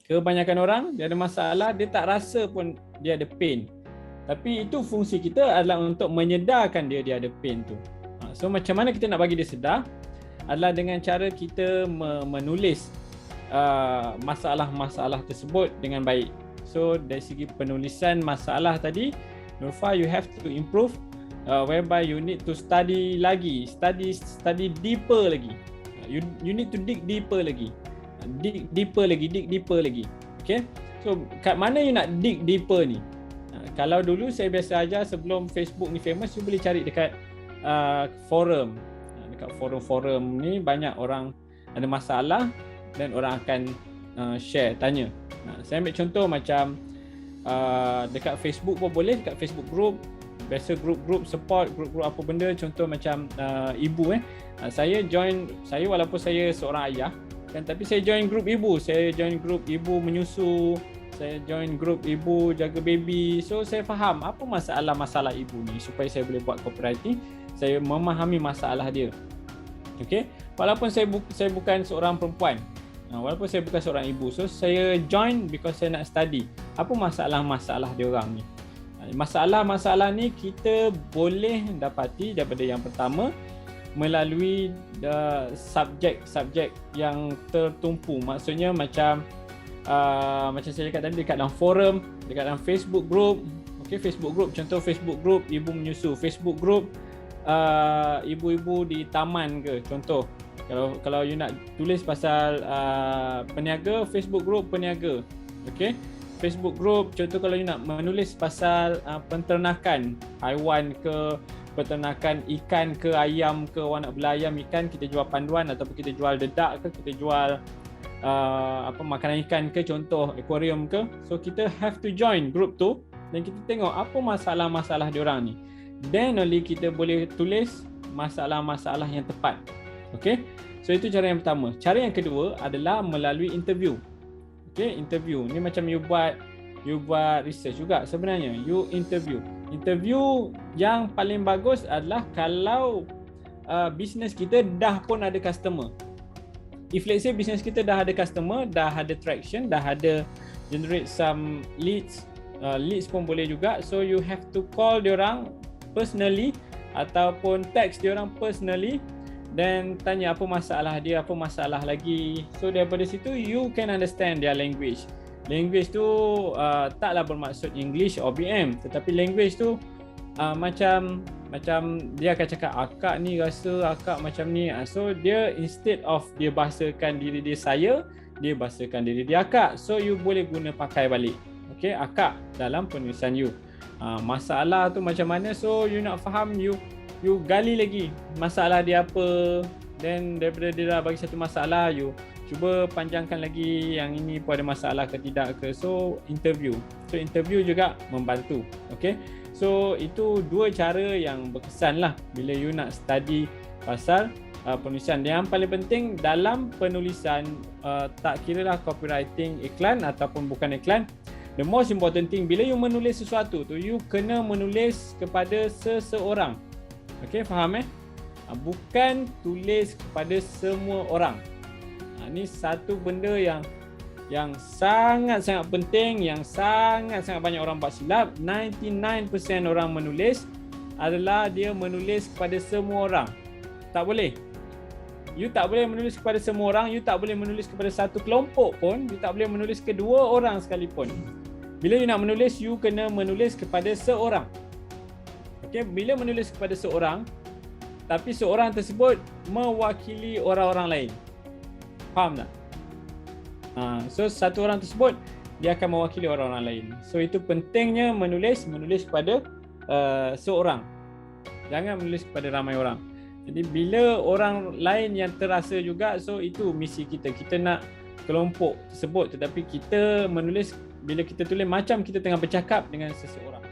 Kebanyakan orang dia ada masalah, dia tak rasa pun dia ada pain. Tapi itu fungsi kita adalah untuk menyedarkan dia ada pain tu. So macam mana kita nak bagi dia sedar adalah dengan cara kita menulis masalah-masalah tersebut dengan baik. So dari segi penulisan masalah tadi, Nurfa, you have to improve, whereby you need to study lagi, study deeper lagi. You need to dig deeper lagi. Dig deeper lagi. Okay, so kat mana you nak dig deeper ni? Kalau dulu saya biasa ajar sebelum Facebook ni famous, you boleh cari dekat forum. Dekat forum-forum ni banyak orang ada masalah dan orang akan share, tanya. Saya ambil contoh macam dekat Facebook pun boleh, dekat Facebook group, biasa group support, group apa benda, contoh macam ibu saya walaupun saya seorang ayah kan, tapi saya join group ibu, saya join group ibu menyusu, saya join group ibu jaga baby. So saya faham apa masalah ibu ni supaya saya boleh buat copywriting, saya memahami masalah dia. Okay, walaupun saya bukan seorang perempuan, walaupun saya bukan seorang ibu, so saya join because saya nak study apa masalah-masalah dia orang ni. Masalah-masalah ni kita boleh dapati daripada yang pertama melalui subjek-subjek yang tertumpu. Maksudnya macam saya cakap tadi, dekat dalam forum, dekat dalam Facebook group. Okay, Facebook group, contoh Facebook group ibu menyusu, Facebook group ibu-ibu di taman ke, contoh. Kalau you nak tulis pasal peniaga, Facebook group peniaga. Okay, Facebook group, contoh kalau you nak menulis pasal penternakan haiwan ke, peternakan ikan ke, ayam ke, awak nak beli ayam ikan, kita jual panduan, ataupun kita jual dedak ke, kita jual makanan ikan ke, contoh aquarium ke. So kita have to join group tu dan kita tengok apa masalah-masalah diorang ni, then only kita boleh tulis masalah-masalah yang tepat. Okay, so itu cara yang pertama. Cara yang kedua adalah melalui interview. Okay, interview ni macam you buat research juga sebenarnya. You interview yang paling bagus adalah kalau bisnes kita dah pun ada customer. If let's say bisnes kita dah ada customer, dah ada traction, dah ada generate some leads pun boleh juga. So you have to call diorang personally ataupun text diorang personally dan tanya apa masalah dia, apa masalah lagi. So daripada situ you can understand their language. Language tu taklah bermaksud English or BM, tetapi language tu macam dia akan cakap akak ni rasa akak macam ni. So dia instead of dia bahasakan diri dia saya, dia bahasakan diri dia akak. So you boleh guna pakai balik. Okay, akak dalam penulisan you. Masalah tu macam mana, so you nak faham, you gali lagi masalah dia apa, then daripada dia dah bagi satu masalah, you cuba panjangkan lagi yang ini pun ada masalah ke tidak ke. So interview juga membantu. Okay, so itu dua cara yang berkesan lah bila you nak study pasal penulisan. Yang paling penting dalam penulisan, tak kira lah copywriting, iklan ataupun bukan iklan, the most important thing bila you menulis sesuatu tu, you kena menulis kepada seseorang. Okay, faham bukan tulis kepada semua orang. Ini satu benda yang sangat-sangat penting, yang sangat-sangat banyak orang buat silap. 99% orang menulis adalah dia menulis kepada semua orang. Tak boleh. You tak boleh menulis kepada semua orang, you tak boleh menulis kepada satu kelompok pun, you tak boleh menulis kedua orang sekalipun. Bila you nak menulis, you kena menulis kepada seorang. Okay, bila menulis kepada seorang, tapi seorang tersebut mewakili orang-orang lain. Faham tak? So satu orang tersebut dia akan mewakili orang-orang lain. So itu pentingnya menulis kepada seorang. Jangan menulis kepada ramai orang. Jadi bila orang lain yang terasa juga, so itu misi kita. Kita nak kelompok tersebut, tetapi kita menulis, bila kita tulis macam kita tengah bercakap dengan seseorang.